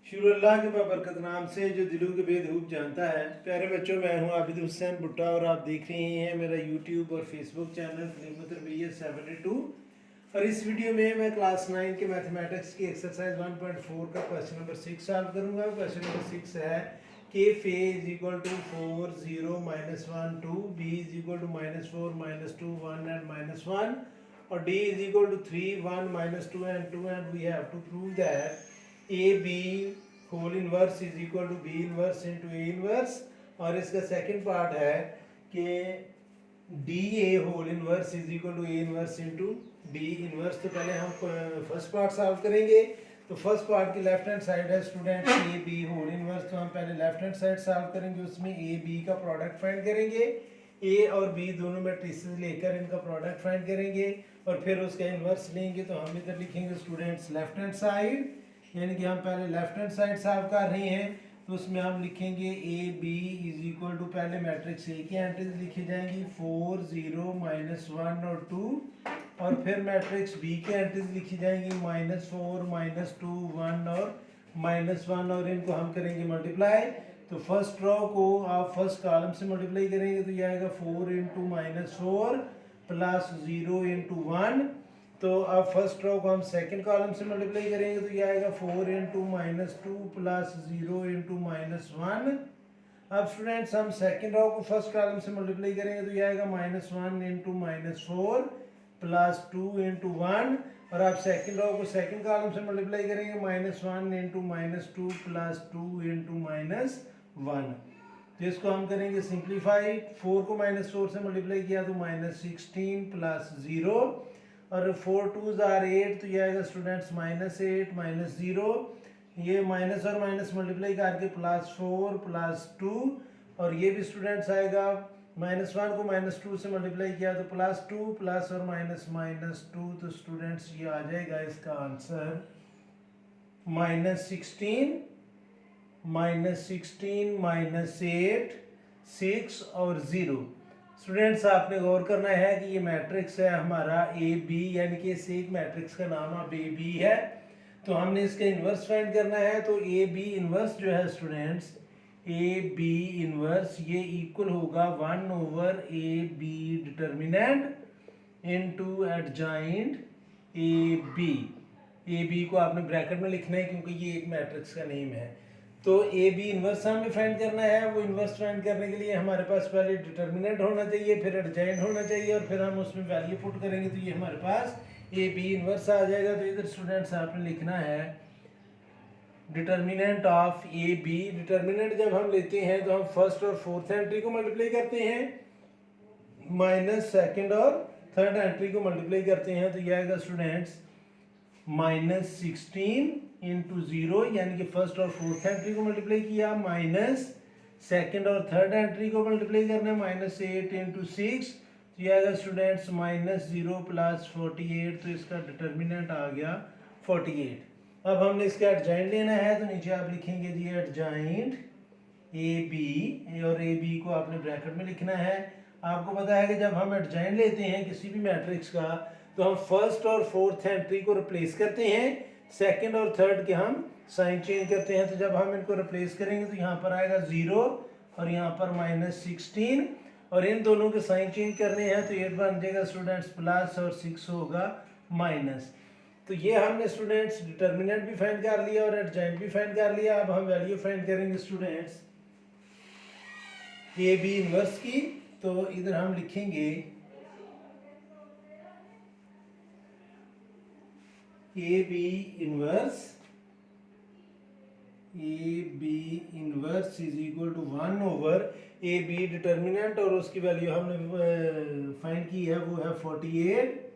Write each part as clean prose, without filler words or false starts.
शुरू अल्लाह के बरकत नाम से जो दिलों के बेदूब जानता है। प्यारे बच्चों, मैं हूं आबिद हुसैन भुट्टा और आप देख रहे हैं मेरा यूट्यूब और फेसबुक चैनल खलीमत रबीयत 72। और इस वीडियो में मैं क्लास 9 के मैथमेटिक्स की एक्सरसाइज 1.4 का क्वेश्चन नंबर 6 सॉल्व करूंगा। क्वेश्चन नंबर 6 है कि f is equal to 4 0 -1 2, b is equal to -4 -2 1 and -1, और d is equal to 3 1 -2 and 2, and we have to prove that A B whole inverse is equal to B inverse into A inverse. और इसका second part है कि D A whole inverse is equal to A inverse into D inverse. तो पहले हम first part solve करेंगे। तो first part की लेफ्ट हैंड साइड है student A B whole inverse, तो हम पहले लेफ्ट हैंड साइड सॉल्व करेंगे। उसमें ए बी का प्रोडक्ट फाइंड करेंगे, ए और बी दोनों मैट्रिसेस लेकर इनका प्रोडक्ट फाइंड करेंगे और फिर उसका इनवर्स लेंगे। तो हम इधर लिखेंगे स्टूडेंट्स लेफ्ट हैंड साइड, यानी कि हम पहले लेफ्ट हैंड साइड सॉल्व कर रहे हैं। तो उसमें हम लिखेंगे A B is equal to, पहले मैट्रिक्स ए की एंट्रीज लिखी जाएंगी 4 0 -1 और 2, और फिर मैट्रिक्स बी की एंट्रीज लिखी जाएंगी -4 -2 1 और -1, और इनको हम करेंगे मल्टीप्लाई। तो फर्स्ट रो को आप फर्स्ट कॉलम से मल्टीप्लाई करेंगे तो ये आएगा 4 × -4 प्लस 0 × 1। तो अब फर्स्ट रो को हम सेकंड कॉलम से मल्टीप्लाई करेंगे तो ये आएगा 4 × -2 प्लस 0 × -1। अब स्टूडेंट्स हम सेकंड रो को फर्स्ट कॉलम से मल्टीप्लाई करेंगे तो ये आएगा -1 × -4 प्लस 2 × 1, और आप सेकंड रो को सेकंड कॉलम से मल्टीप्लाई करेंगे -1 × -2 प्लस 2 × -1। तो इसको हम करेंगे सिंप्लीफाई। 4 को -4 से मल्टीप्लाई किया तो -16 प्लस 0, और 4 2s are 8, तो ये आएगा स्टूडेंट्स -8 -0, ये माइनस और माइनस मल्टीप्लाई करके +4 +2, और ये भी स्टूडेंट्स आएगा -1 को -2 से मल्टीप्लाई किया तो +2 प्लस और माइनस -2, तो स्टूडेंट्स ये आ जाएगा इसका आंसर -16 -8 6 और 0। स्टूडेंट्स आपने गौर करना है कि ये मैट्रिक्स है हमारा ए बी, यानी कि इस एक मैट्रिक्स का नाम अब ए बी है। तो हमने इसका इन्वर्स फाइंड करना है। तो ए बी इन्वर्स जो है स्टूडेंट्स, ए बी इन्वर्स ये इक्वल होगा 1/ए B determinant into adjoint A B. A B को आपने ब्रैकेट में लिखना है क्योंकि ये एक मैट्रिक्स का नेम है। तो ए बी इन्वर्स हमें फाइंड करना है। वो इन्वर्स फाइंड करने के लिए हमारे पास पहले डिटर्मिनेंट होना चाहिए, फिर एडजॉइंट होना चाहिए, और फिर हम उसमें वैल्यू पुट करेंगे तो ये हमारे पास ए बी इन्वर्स आ जाएगा। तो इधर स्टूडेंट्स आपने लिखना है determinant of A B. Determinant जब हम लेते हैं तो हम फर्स्ट और फोर्थ एंट्री को मल्टीप्लाई करते हैं, माइनस सेकंड और थर्ड एंट्री को मल्टीप्लाई करते हैं। तो ये आएगा स्टूडेंट्स -16 × 0, यानी कि फर्स्ट और फोर्थ एंट्री को मल्टीप्लाई किया, माइनस सेकंड और थर्ड एंट्री को मल्टीप्लाई करना है -8 × 6, तो ये आएगा स्टूडेंट्स -0 प्लस 48। तो इसका डिटर्मिनेंट आ गया 48। अब हमने इसका एडजॉइंट लेना है, तो नीचे आप लिखेंगे जी एडजॉइंट ए बी, और ए बी को आपने ब्रैकेट में लिखना है। आपको पता है कि जब हम एडजॉइंट लेते हैं किसी भी मैट्रिक्स का तो हम फर्स्ट और फोर्थ एंट्री को रिप्लेस करते हैं, सेकंड और थर्ड के हम साइन चेंज करते हैं। तो जब हम इनको रिप्लेस करेंगे तो यहाँ पर आएगा 0 और यहाँ पर -16, और इन दोनों के साइन चेंज करने हैं तो 8 बन जाएगा स्टूडेंट्स प्लस और 6 होगा माइनस। तो ये हमने स्टूडेंट्स डिटर्मिनेंट भी फाइंड कर लिया और एडजॉइंट भी फाइंड कर लिया। अब हम वैल्यू फाइंड करेंगे स्टूडेंट्स ए बी इनवर्स की। तो इधर हम लिखेंगे A B inverse is equal to 1/ए बी डिटर्मिनेंट, और उसकी वैल्यू हमने फाइंड की है वो है 48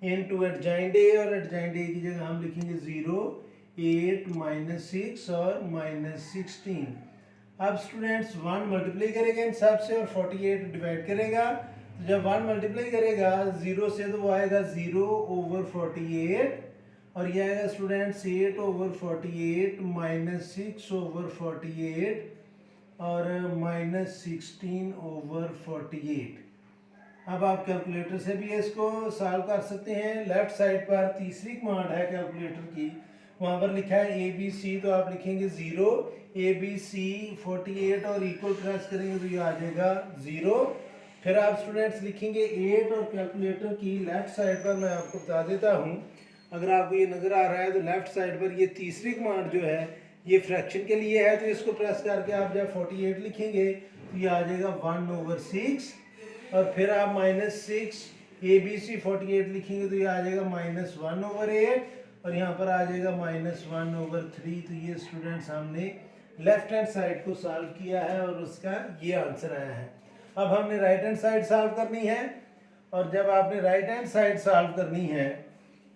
इनटू एडजॉइंट ए, और एडजॉइंट ए की जगह हम लिखेंगे 0 8 -6 और -16। अब स्टूडेंट्स 1 मल्टीप्लाई करेगा इन सब से और 48 डिवाइड करेगा। तो जब 1 मल्टीप्लाई करेगा 0 से तो वो आएगा 0/48, और ये आएगा स्टूडेंट्स 8/48 -6/48 और -16/48। अब आप कैलकुलेटर से भी इसको सॉल्व कर सकते हैं। लेफ्ट साइड पर तीसरी कमांड है कैलकुलेटर की, वहाँ पर लिखा है ए बी सी, तो आप लिखेंगे 0, ए बी सी 48 और इक्वल प्रेस करेंगे तो ये आ जाएगा 0। फिर आप स्टूडेंट्स लिखेंगे 8 और कैलकुलेटर की लेफ्ट साइड पर मैं आपको बता देता हूँ, अगर आपको ये नज़र आ रहा है तो लेफ्ट साइड पर ये तीसरी कमांड जो है ये फ्रैक्शन के लिए है, तो इसको प्रेस करके आप जब 48 लिखेंगे तो ये आ जाएगा 1/6, और फिर आप -6 ए बी सी 48 लिखेंगे तो ये आ जाएगा -1/8, और यहाँ पर आ जाएगा -1/3। तो ये स्टूडेंट्स हमने लेफ्ट हैंड साइड को सॉल्व किया है और उसका ये आंसर आया है। अब हमने राइट हैंड साइड सॉल्व करनी है, और जब आपने राइट हैंड साइड सॉल्व करनी है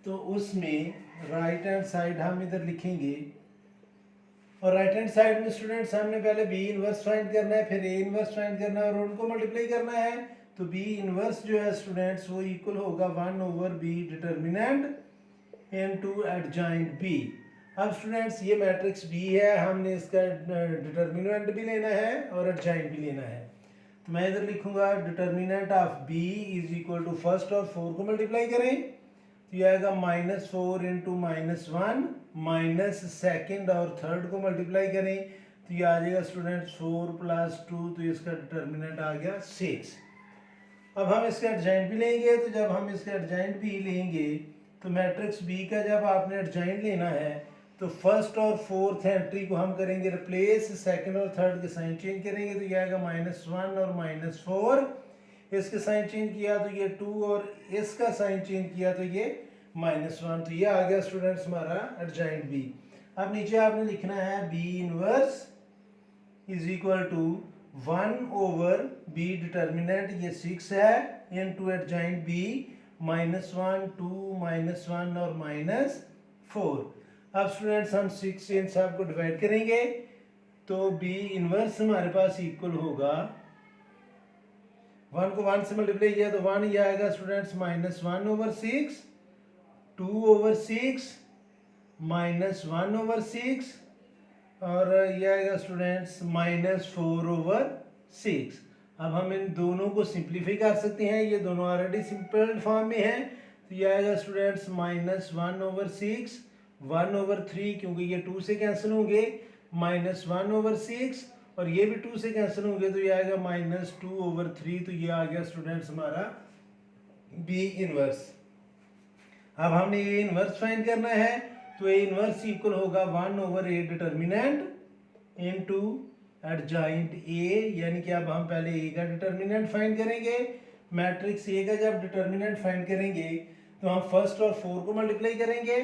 तो उसमें राइट हैंड साइड हम इधर लिखेंगे, और राइट हैंड साइड में स्टूडेंट्स हमने पहले बी इनवर्स फाइंड करना है, फिर ए इनवर्स फाइंड करना है और उनको मल्टीप्लाई करना है। तो बी इनवर्स जो है स्टूडेंट्स वो इक्वल होगा 1/b determinant into adjoint B. अब स्टूडेंट्स ये मैट्रिक्स बी है, हमने इसका डिटर्मिनेंट भी लेना है और एडजॉइंट भी लेना है। तो मैं इधर लिखूंगा determinant of B is equal to first और 4 को मल्टीप्लाई करें तो ये आएगा -4 इंटू -1 माइनस सेकेंड और थर्ड को मल्टीप्लाई करें तो ये आ जाएगा स्टूडेंट्स 4 + 2, तो इसका डिटर्मिनेंट आ गया 6। अब हम इसका एडजॉइंट भी लेंगे, तो जब हम इसका एडजॉइंट भी लेंगे तो मैट्रिक्स बी का जब आपने एडजॉइंट लेना है तो फर्स्ट और फोर्थ एंट्री को हम करेंगे रिप्लेस, सेकंड और थर्ड के साइन चेंज करेंगे तो ये आएगा -1 और -4, इसके साइन चेंज किया तो ये 2 और इसका साइन चेंज किया तो ये -1, तो ये आ गया स्टूडेंट्स हमारा एडजॉइंट बी। अब नीचे आपने लिखना है B inverse is equal to 1/b determinant ये 6 है इनटू एडजॉइंट बी -1, 2, -1 और -4। अब स्टूडेंट्स हम 6 से इन सब को डिवाइड करेंगे तो बी इनवर्स हमारे पास इक्वल होगा 1 को 1 से मल्टीप्लाई किया तो 1 ये आएगा स्टूडेंट्स -1/6, 2/6 -1/6 और ये आएगा स्टूडेंट्स -4/6। अब हम इन दोनों को सिंप्लीफाई कर सकते हैं, ये दोनों ऑलरेडी सिंपल फॉर्म में हैं, तो ये आएगा स्टूडेंट्स -1/6, 1/3 क्योंकि ये 2 से कैंसिल होंगे, -1/6 और ये भी 2 से कैंसिल होंगे तो ये आएगा -2/3। तो ये आ गया स्टूडेंट्स हमारा बी इनवर्स। अब हमने ए इनवर्स फाइंड करना है तो ए इनवर्स इक्वल होगा 1/a डिटर्मिनेंट इनटू एडजॉइंट ए, यानी कि अब हम पहले ए का डिटर्मिनेंट फाइंड करेंगे। मैट्रिक्स ए का जब डिटर्मिनेंट फाइंड करेंगे तो हम फर्स्ट और 4 को मल्टीप्लाई करेंगे,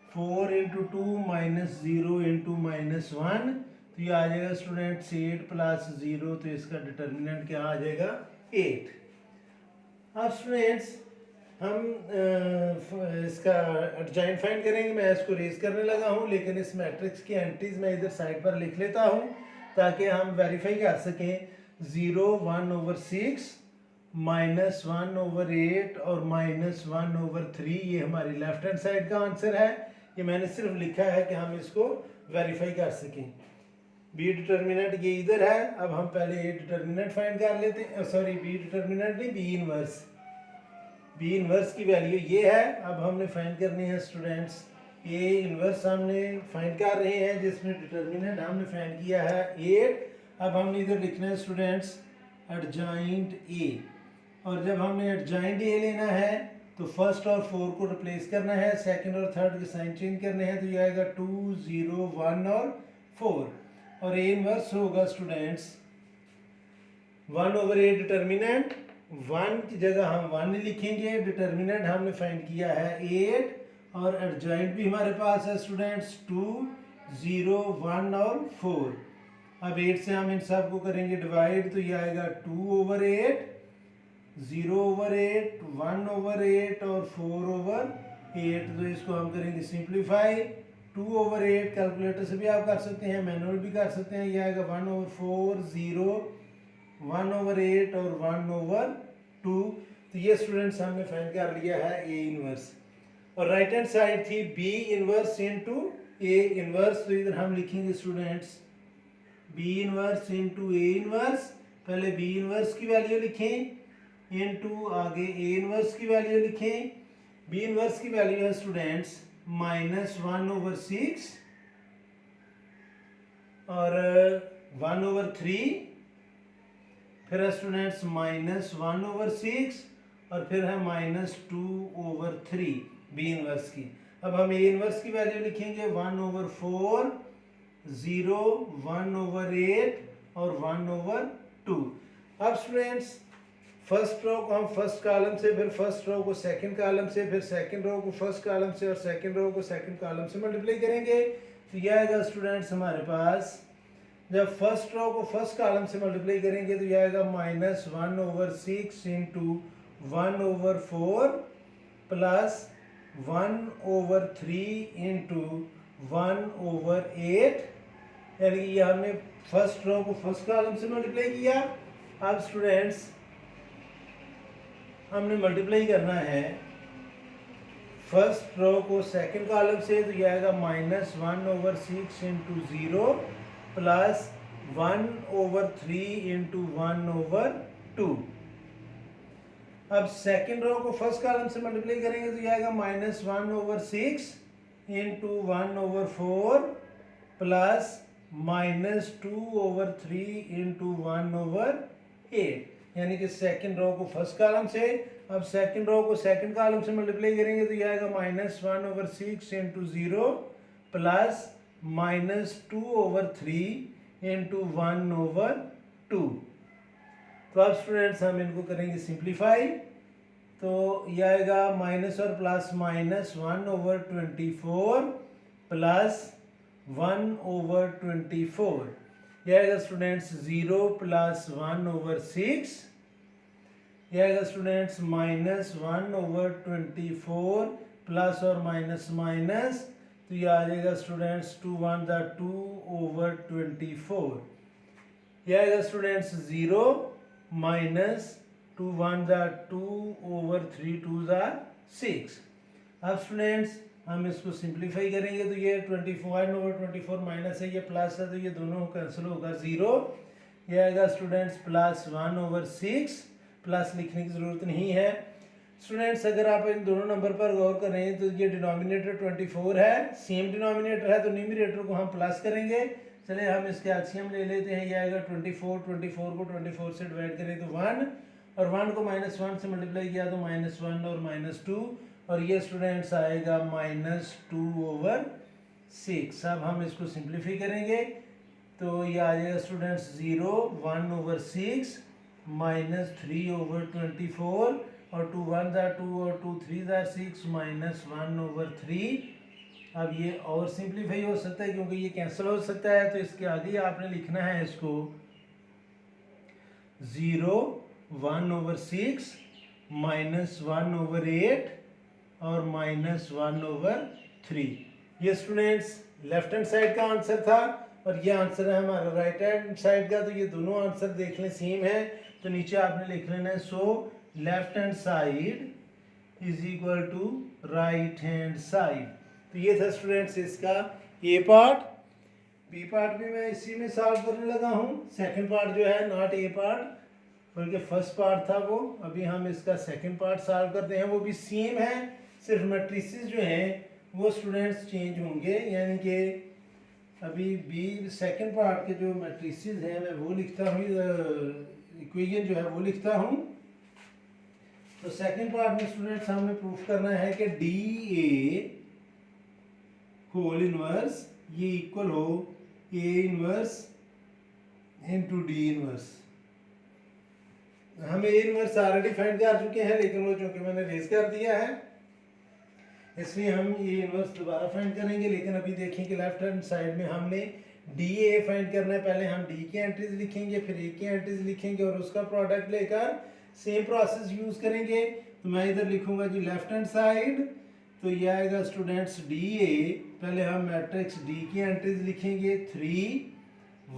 4 × 2 -0 × -1 तो ये आ जाएगा स्टूडेंट्स 8 + 0, तो इसका डिटर्मिनेंट क्या आ जाएगा 8। अब स्टूडेंट्स हम इसका एडजॉइंट फाइंड करेंगे, मैं इसको रेज करने लगा हूँ लेकिन इस मैट्रिक्स की एंट्रीज मैं इधर साइड पर लिख लेता हूँ ताकि हम वेरीफाई कर सकें। 0, 1/6, -1/8 और -1/3 ये हमारी लेफ्ट हैंड साइड का आंसर है। ये मैंने सिर्फ लिखा है कि हम इसको वेरीफाई कर सकें। बी डिटर्मिनेंट ये इधर है, अब हम पहले ए डिटर्मिनेंट फाइंड कर लेते हैं, सॉरी बी डिटर्मिनेंट नहीं, बी इनवर्स। बी इनवर्स की वैल्यू ये है, अब हमने फाइंड करनी है स्टूडेंट्स ए इनवर्स हमने फाइंड कर रहे हैं जिसमें डिटर्मिनेंट हमने फाइंड किया है 8। अब हमने इधर लिखना है स्टूडेंट्स एडजॉइंट ए, और जब हमने एडजॉइंट ए लेना है तो फर्स्ट और 4 को रिप्लेस करना है, सेकंड और थर्ड के साइन चेंज करने हैं तो ये आएगा 2, 0, 1 और 4, और ए इनवर्स होगा स्टूडेंट्स 1/a डिटर्मिनेंट, 1 की जगह हम 1 लिखेंगे, डिटर्मिनेंट हमने फाइंड किया है 8 और एडजॉइंट भी हमारे पास है स्टूडेंट्स 2, 0, 1 और 4। अब 8 से हम इन सब को करेंगे डिवाइड तो ये आएगा 2/8, 0/8, 1/8 और 4/8। तो इसको हम करेंगे सिंप्लीफाई, 2/8 कैलकुलेटर से भी आप कर सकते हैं, मैनुअल भी कर सकते हैं, ये आएगा 1/4, 0, 1/8 और 1/2। तो ये स्टूडेंट्स हमने फाइंड कर लिया है ए इनवर्स, और राइट हैंड साइड थी B inverse into A inverse. तो इधर हम लिखेंगे students B inverse into A inverse, पहले बी इनवर्स की वैल्यू लिखें इनटू आगे ए इनवर्स की वैल्यू लिखें। बी इनवर्स की वैल्यू है स्टूडेंट्स -1/6 और 1/3, फिर है स्टूडेंट्स -1/6 और फिर है -2/3 बी इनवर्स की। अब हम ए इनवर्स की वैल्यू लिखेंगे 1/4, 0, 1/8 और 1/2। अब स्टूडेंट्स फर्स्ट रो को हम फर्स्ट कॉलम से, फिर फर्स्ट रो को सेकंड कॉलम से, फिर सेकंड रो को फर्स्ट कॉलम से और सेकंड रो को सेकंड कॉलम से मल्टीप्लाई करेंगे। तो यह आएगा स्टूडेंट्स हमारे पास, जब फर्स्ट रो को फर्स्ट कॉलम से मल्टीप्लाई करेंगे तो यह आएगा -1/6 इंटू 1/4 प्लस 1/3 इंटू 1/8, यानी कि यह हमने फर्स्ट रो को फर्स्ट कॉलम से मल्टीप्लाई किया। अब स्टूडेंट्स हमने मल्टीप्लाई करना है फर्स्ट रो को सेकंड कॉलम से, तो यह आएगा -1/6 इंटू 0 प्लस 1/3 इंटू 1/2। अब सेकंड रो को फर्स्ट कॉलम से मल्टीप्लाई करेंगे तो यह आएगा -1/6 इंटू 1/4 प्लस -2/3 इंटू 1/8, यानी कि सेकंड रो को फर्स्ट कॉलम से। अब सेकंड रो को सेकंड कॉलम से मल्टीप्लाई करेंगे तो यह आएगा -1/6 इंटू 0 प्लस -2/3 इंटू 1/2। तो अब स्टूडेंट्स हम इनको करेंगे सिंप्लीफाई, तो यह आएगा माइनस और प्लस माइनस 1/24 प्लस 1/24, यह आएगा स्टूडेंट्स 0 प्लस 1/6, यह आएगा स्टूडेंट्स -1/24 प्लस और माइनस माइनस, तो यह आ जाएगा स्टूडेंट्स 2 1 2/24, यह आएगा स्टूडेंट्स 0 माइनस 2 1 2/3 2 6। अब स्टूडेंट्स हम इसको सिंप्लीफाई करेंगे तो ये 21/24 माइनस है, ये प्लस है, तो ये दोनों कैंसिल होगा 0, ये आएगा स्टूडेंट्स प्लस 1/6, प्लस लिखने की ज़रूरत नहीं है। स्टूडेंट्स अगर आप इन दोनों नंबर पर गौर करें तो ये डिनोमिनेटर 24 है, सेम डिनोमिनेटर है, तो न्यूमरेटर को हम प्लस करेंगे। चलिए हम इसके एलसीएम ले लेते हैं, ये आएगा 24 को 24 से डिवाइड करें तो 1, और 1 को -1 से मल्टीप्लाई किया तो -1 और -2, और ये स्टूडेंट्स आएगा -2/6। अब हम इसको सिंप्लीफाई करेंगे तो ये आ जाएगा स्टूडेंट्स 0 1/6 -3/24 और 2 1 2 और 2 3 6 -1/3। अब ये और सिंप्लीफाई हो सकता है क्योंकि ये कैंसिल हो सकता है, तो इसके आगे आपने लिखना है इसको 0 1/6 -1/8 और -1/3। ये स्टूडेंट्स लेफ्ट हैंड साइड का आंसर था और ये आंसर है हमारा राइट हैंड साइड का, तो ये दोनों आंसर देख लें सेम है, तो नीचे आपने लिख लेना है so left hand side is equal to right hand side. तो ये था स्टूडेंट्स इसका ए पार्ट। बी पार्ट भी मैं इसी में सॉल्व करने लगा हूँ। सेकंड पार्ट जो है नॉट ए पार्ट बल्कि फर्स्ट पार्ट था वो, अभी हम इसका सेकंड पार्ट सॉल्व करते हैं। वो भी सेम है, सिर्फ मैट्रिसेस जो हैं वो स्टूडेंट्स चेंज होंगे, यानी कि अभी बी सेकंड पार्ट के जो मैट्रिसेस हैं मैं वो लिखता हूँ, इक्वेशन जो है वो लिखता हूँ। तो सेकंड पार्ट में स्टूडेंट्स हमें प्रूफ करना है कि डी ए होल इनवर्स ये इक्वल हो A inverse into D inverse. हम ए इनवर्स ऑलरेडी फाइंड कर चुके हैं, लेकिन वो चूंकि मैंने रेज कर दिया है इसलिए हम ए इनवर्स दोबारा फाइंड करेंगे। लेकिन अभी देखें कि लेफ्ट हैंड साइड में हमने डी ए फाइंड करना है। पहले हम डी की एंट्रीज लिखेंगे, फिर ए की एंट्रीज लिखेंगे और उसका प्रोडक्ट लेकर सेम प्रोसेस यूज करेंगे। तो मैं इधर लिखूंगा जी लेफ्ट हैंड साइड, तो ये आएगा स्टूडेंट्स डी ए, पहले हम मैट्रिक्स डी की एंट्रीज लिखेंगे 3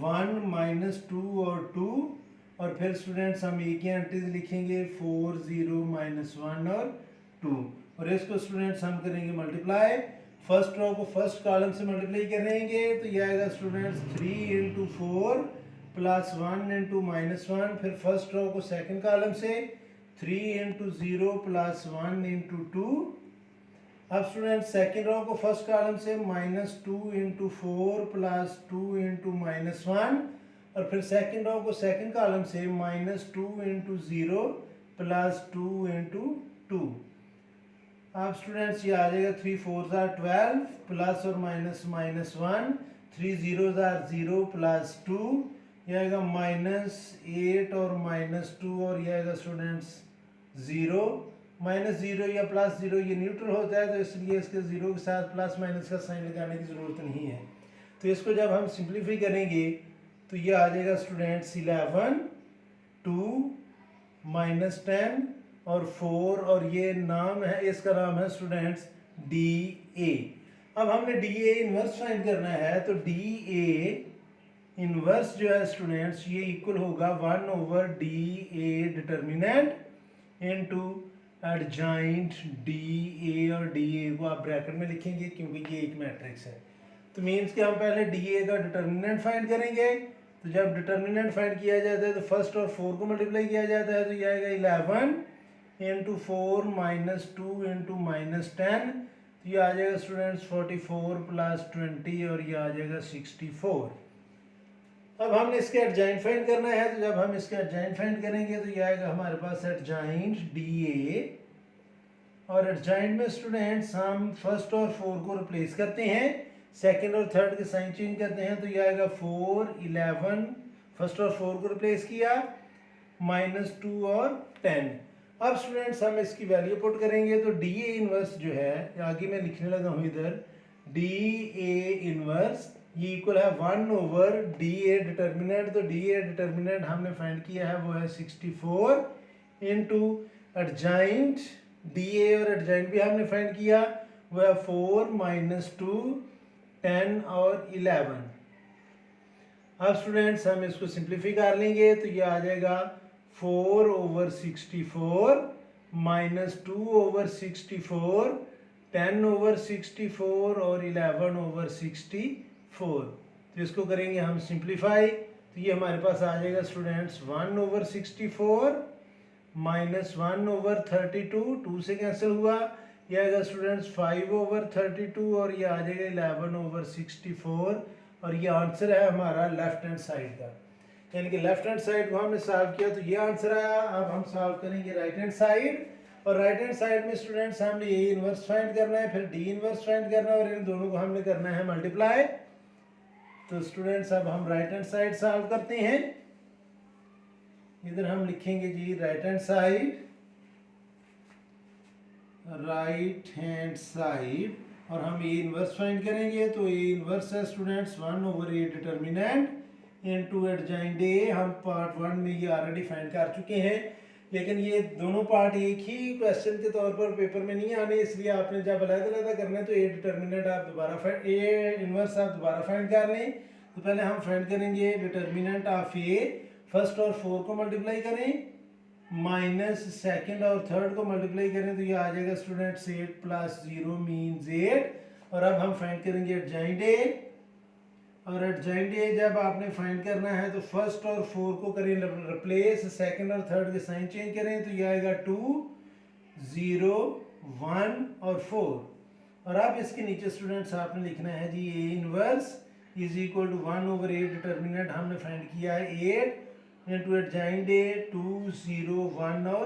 1 -2 और 2, और फिर स्टूडेंट्स हम ए की एंट्रीज लिखेंगे 4 0 -1 और 2, और इसको स्टूडेंट्स हम करेंगे मल्टीप्लाई। फर्स्ट रो को फर्स्ट कॉलम से मल्टीप्लाई करेंगे तो ये आएगा स्टूडेंट्स 3 × 4 प्लस 1 × -1, फिर फर्स्ट रो को सेकंड कॉलम से 3 × 0 प्लस 1 × 2, अब स्टूडेंट सेकेंड रो को फर्स्ट कॉलम से -2 इंटू 4 प्लस 2 इंटू -1, और फिर सेकेंड रो को सेकेंड कॉलम से -2 इंटू 0 प्लस 2 इंटू 2। अब स्टूडेंट्स ये आ जाएगा 3 4 ज़ार 12 प्लस और माइनस -1, 3 0 ज़ार 0 प्लस 2, ये आएगा -8 और -2, और ये आएगा स्टूडेंट्स 0। -0 या +0 ये न्यूट्रल होता है, तो इसलिए इसके 0 के साथ प्लस माइनस का साइन लगाने की ज़रूरत नहीं है। तो इसको जब हम सिंप्लीफाई करेंगे तो ये आ जाएगा स्टूडेंट्स 11 2 -10 और 4, और ये नाम है, इसका नाम है स्टूडेंट्स DA। अब हमने DA इनवर्स फाइंड करना है, तो DA इनवर्स जो है स्टूडेंट्स ये इक्वल होगा 1/DA determinant into adjoint DA, और DA को आप ब्रैकेट में लिखेंगे क्योंकि ये एक मैट्रिक्स है। तो मीन्स कि हम पहले DA का डिटर्मिनेंट फाइंड करेंगे। तो जब डिटर्मिनेंट फाइंड किया जाता है तो फर्स्ट और 4 को मल्टीप्लाई किया जाता है, तो ये आएगा 11 इंटू 4 -2 इंटू -10, तो ये आ जाएगा स्टूडेंट्स 44 प्लस 20, और ये आ जाएगा 64। अब हमने इसके एडजॉइंट फाइंड करना है, तो जब हम इसके एडजॉइंट फाइंड करेंगे तो ये आएगा हमारे पास एडजॉइंट DA, और एडजॉइंट में स्टूडेंट्स हम फर्स्ट और 4 को रिप्लेस करते हैं, सेकंड और थर्ड के साइन चेंज करते हैं, तो ये आएगा 4 11, फर्स्ट और 4 को रिप्लेस किया, -2 और 10। अब स्टूडेंट्स हम इसकी वैल्यू पुट करेंगे, तो DA इनवर्स जो है, आगे मैं लिखने लगा हूँ इधर, DA इनवर्स ये इक्वल है 1/DA डिटर्मिनेंट। तो DA डिटर्मिनेंट हमने फाइंड किया है वो है 64 इंटू एडजॉइंट DA, और एडजॉइंट भी हमने फाइंड किया वो है 4 -2 10 और 11। अब स्टूडेंट्स हम इसको सिंप्लीफाई कर लेंगे, तो ये आ जाएगा 4/64 -2/64 10/64 और 11/64। तो इसको करेंगे हम सिंप्लीफाई, तो ये हमारे पास आ जाएगा स्टूडेंट्स 1/64 -1/32, 2 से कैंसिल हुआ, ये आएगा स्टूडेंट्स 5/32, और ये आ जाएगा 11/64, और ये आंसर है हमारा लेफ्ट हैंड साइड का। यानी कि लेफ्ट हैंड साइड को हमने सॉल्व किया तो ये आंसर आया। अब हम सॉल्व करेंगे राइट हैंड साइड, और राइट हैंड साइड में स्टूडेंट्स हमने A इनवर्स फाइंड करना है, फिर D इनवर्स फाइंड करना है, और इन दोनों को हमने करना है मल्टीप्लाई। तो स्टूडेंट्स अब हम राइट हैंड साइड सॉल्व करते हैं। इधर हम लिखेंगे जी राइट हैंड साइड, और हम A इनवर्स फाइंड करेंगे, तो A इनवर्स है students 1/A determinant into adjoint A। हम पार्ट 1 में ये ऑलरेडी फाइंड कर चुके हैं, लेकिन ये दोनों पार्ट एक ही क्वेश्चन के तौर पर पेपर में नहीं आने, इसलिए आपने जब अलग-अलग करना है तो A डिटर्मिनेंट आप दोबारा फाइंड, A इनवर्स आप दोबारा फाइंड कर लें। तो पहले हम फाइंड करेंगे डिटर्मिनेंट ऑफ A, फर्स्ट और 4 को मल्टीप्लाई करें, माइनस सेकंड और थर्ड को मल्टीप्लाई करें, तो ये आ जाएगा स्टूडेंट्स 8 + 0 मीन्स 8। और अब हम फाइंड करेंगे एडजॉइंट A, और एडजॉइंट A जब आपने फाइंड करना है तो फर्स्ट और 4 को करें रिप्लेस, सेकंड और थर्ड के साइन चेंज करें, तो ये आएगा 2 0 1 और 4। और अब इसके नीचे स्टूडेंट्स आपने लिखना है जी A inverse is equal to 1/A determinant हमने फाइंड किया है 8 इंटू एडजॉइंट A 2 0 1 और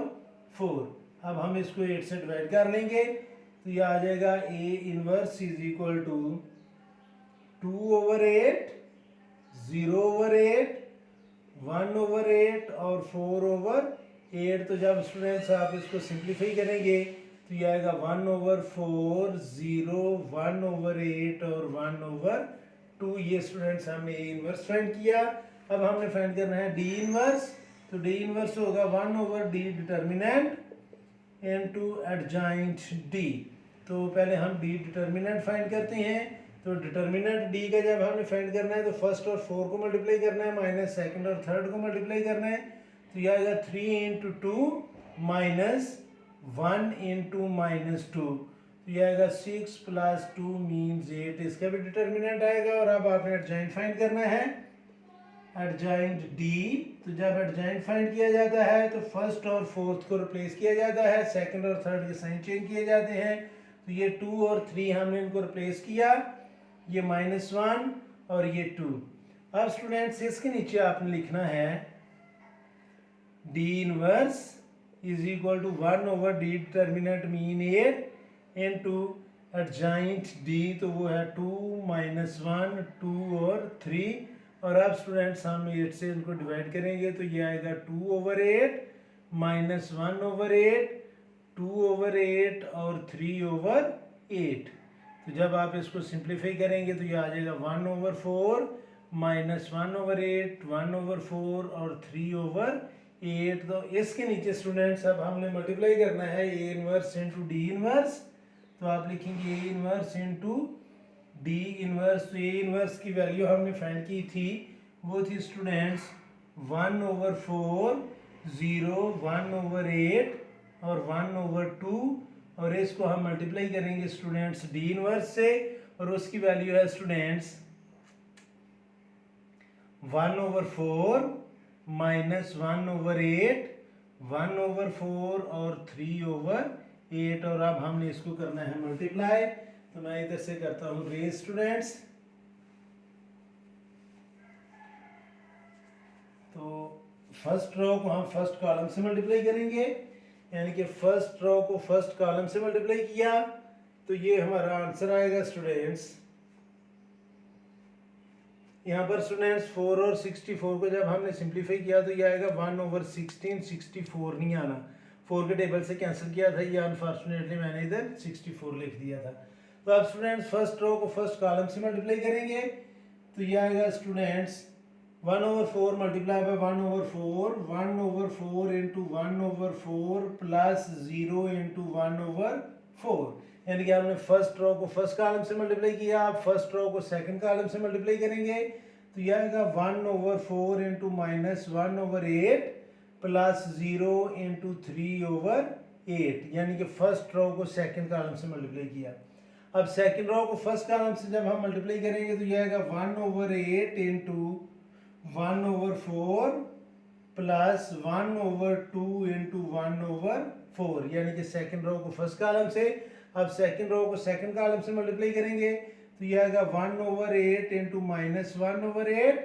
4। अब हम इसको 8 से डिवाइड कर लेंगे, तो ये आ जाएगा A inverse is equal to 2/8 0/8 1/8 और 4/8। तो जब स्टूडेंट्स आप इसको सिंप्लीफाई करेंगे तो ये आएगा 1/4 0 1/8 और 1/2। ये स्टूडेंट्स हमने A इनवर्स फाइंड किया। अब हमने फाइंड करना है D इनवर्स, तो D इनवर्स होगा 1/D determinant into adjoint D। तो पहले हम D डिटर्मिनेंट फाइंड करते हैं। तो डिटर्मिनेंट D का जब हमने फाइंड करना है तो फर्स्ट और 4 को मल्टीप्लाई करना है, माइनस सेकंड और थर्ड को मल्टीप्लाई करना है, तो ये आएगा 3 × 2 माइनस 1 × -2, तो ये आएगा 6 + 2 मीन्स 8। इसका भी डिटर्मिनेंट आएगा। और अब आपने एडजॉइंट फाइंड करना है, एडजॉइंट D। तो जब एडजॉइंट फाइंड किया जाता है तो फर्स्ट और फोर्थ को रिप्लेस किया जाता है, सेकंड और थर्ड के साइन चेंज किए जाते हैं, तो तो ये 2 और 3 हमने इनको रिप्लेस किया, ये -1 और ये 2। अब स्टूडेंट्स इसके नीचे आपने लिखना है D inverse is equal to 1 over D determinant mean A into adjoint D, तो वो है 2 -1 2 और 3। और अब स्टूडेंट्स हम 8 से इनको डिवाइड करेंगे तो ये आएगा 2/8 -1/8 2/8 और 3/8। तो जब आप इसको सिंप्लीफाई करेंगे तो ये आ जाएगा 1/4 -1/8 1/4 और 3/8। तो इसके नीचे स्टूडेंट्स अब हमने मल्टीप्लाई करना है A inverse into D inverse, तो आप लिखेंगे ए इनवर्स इंटू डी इनवर्स। तो ए इनवर्स की वैल्यू हमने फाइंड की थी, वो थी स्टूडेंट्स 1/4 0 1/8 और 1/2, और इसको हम मल्टीप्लाई करेंगे स्टूडेंट्स डी इनवर्स से, और उसकी वैल्यू है स्टूडेंट्स 1/4 -1/8 1/4 और 3/8। और अब हमने इसको करना है मल्टीप्लाई, तो मैं इधर से करता हूं रेज स्टूडेंट्स। तो फर्स्ट रो को हम फर्स्ट कॉलम से मल्टीप्लाई करेंगे, यानी कि फर्स्ट रो को फर्स्ट कॉलम से मल्टीप्लाई किया तो ये हमारा आंसर आएगा स्टूडेंट्स। यहाँ पर स्टूडेंट्स 4 और 64 को जब हमने सिंप्लीफाई किया तो ये आएगा 1/16 64 नहीं आना, 4 के टेबल से कैंसिल किया था, ये अनफॉर्चुनेटली मैंने इधर 64 लिख दिया था। तो अब स्टूडेंट्स फर्स्ट रो को फर्स्ट कॉलम से मल्टीप्लाई करेंगे तो ये आएगा students 1/4 multiply by 1/4 1/4 into 1/4 plus 0 into 1/4, यानी कि हमने फर्स्ट रो को फर्स्ट कॉलम से मल्टीप्लाई किया। आप फर्स्ट रो को सेकंड कॉलम से मल्टीप्लाई करेंगे तो यह आएगा 1/4 इंटू -1/8 प्लस 0 इंटू 3/8, यानी कि फर्स्ट रो को सेकंड कॉलम से मल्टीप्लाई किया। अब सेकंड रो को फर्स्ट कॉलम से जब हम मल्टीप्लाई करेंगे तो यह आएगा 1/8 इंटू 1/4 प्लस 1/2 इंटू 1/4, यानी कि सेकंड रो को फर्स्ट कॉलम से। अब सेकंड रो को सेकंड कॉलम से मल्टीप्लाई करेंगे तो यह आएगा 1/8 इंटू -1/8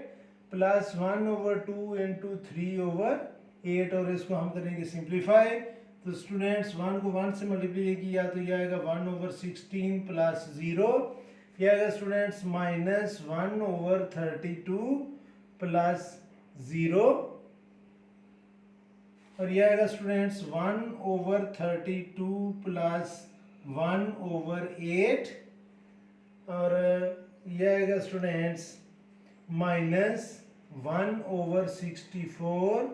प्लस 1/2 इंटू 3/8, और इसको हम करेंगे सिंप्लीफाई। तो स्टूडेंट्स 1 को 1 से मल्टीप्लाई किया तो यह आएगा 1/16 प्लस 0, यह आएगा स्टूडेंट्स -1/32 प्लस 0, और यह आएगा स्टूडेंट्स 1/32 प्लस 1/8, और यह आएगा स्टूडेंट्स -1/64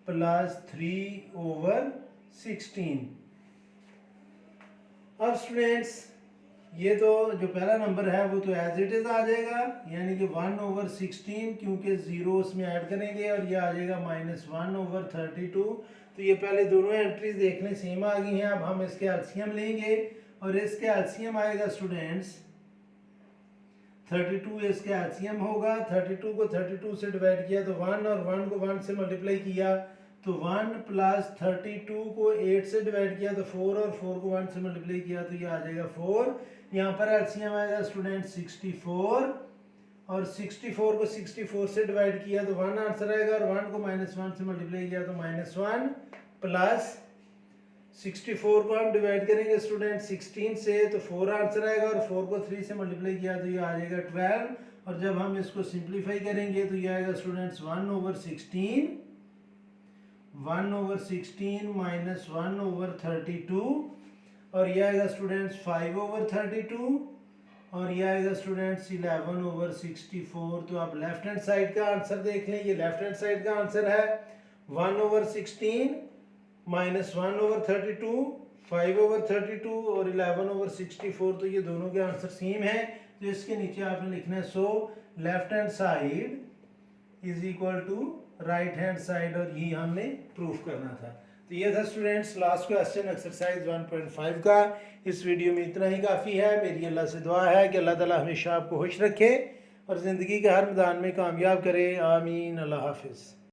प्लस 3/16। अब स्टूडेंट्स ये तो जो पहला नंबर है वो तो एज इट इज आ जाएगा, यानी कि 1/16 क्योंकि 0 उसमें ऐड करेंगे, और ये आ जाएगा -1/32। तो ये पहले दोनों एंट्रीज देखने सेम आ गई हैं। अब हम इसके एलसीएम लेंगे, और इसके एलसीएम आएगा स्टूडेंट्स 32, इसके एलसीएम होगा। 32 को 32 से डिवाइड किया तो 1, और 1 को 1 से मल्टीप्लाई किया तो 1 प्लस 32 को 8 से डिवाइड किया तो 4, और 4 को 1 से मल्टीप्लाई किया तो ये आ जाएगा 4। यहाँ पर एलसीएम आएगा स्टूडेंट 64, और 64 को 64 से डिवाइड किया तो 1 आंसर आएगा, और 1 को -1 से मल्टीप्लाई किया तो -1 प्लस 64 को हम डिवाइड करेंगे स्टूडेंट 16 से तो 4 आंसर आएगा, और 4 को 3 से मल्टीप्लाई किया तो ये आ जाएगा 12, और जब हम इसको सिंप्लीफाई करेंगे तो ये आएगा स्टूडेंट्स 1/16 माइनस 1/32, और ये आएगा स्टूडेंट्स 5/32, और ये आएगा स्टूडेंट्स 11/64। तो आप लेफ्ट हैंड साइड का आंसर देख लें, ये लेफ्ट हैंड साइड का आंसर है 1/16 माइनस 1/32 5/32 और 11/64। तो ये दोनों के आंसर सेम है, तो इसके नीचे आपने लिखना है so left hand side is equal to right hand side, और यही हमने प्रूफ करना था। तो ये था स्टूडेंट्स लास्ट क्वेश्चन एक्सरसाइज 1.5 का। इस वीडियो में इतना ही काफ़ी है। मेरी अल्लाह से दुआ है कि अल्लाह ताला हमेशा आपको खुश रखे और ज़िंदगी के हर मैदान में कामयाब करे। आमीन। अल्लाह हाफिज़।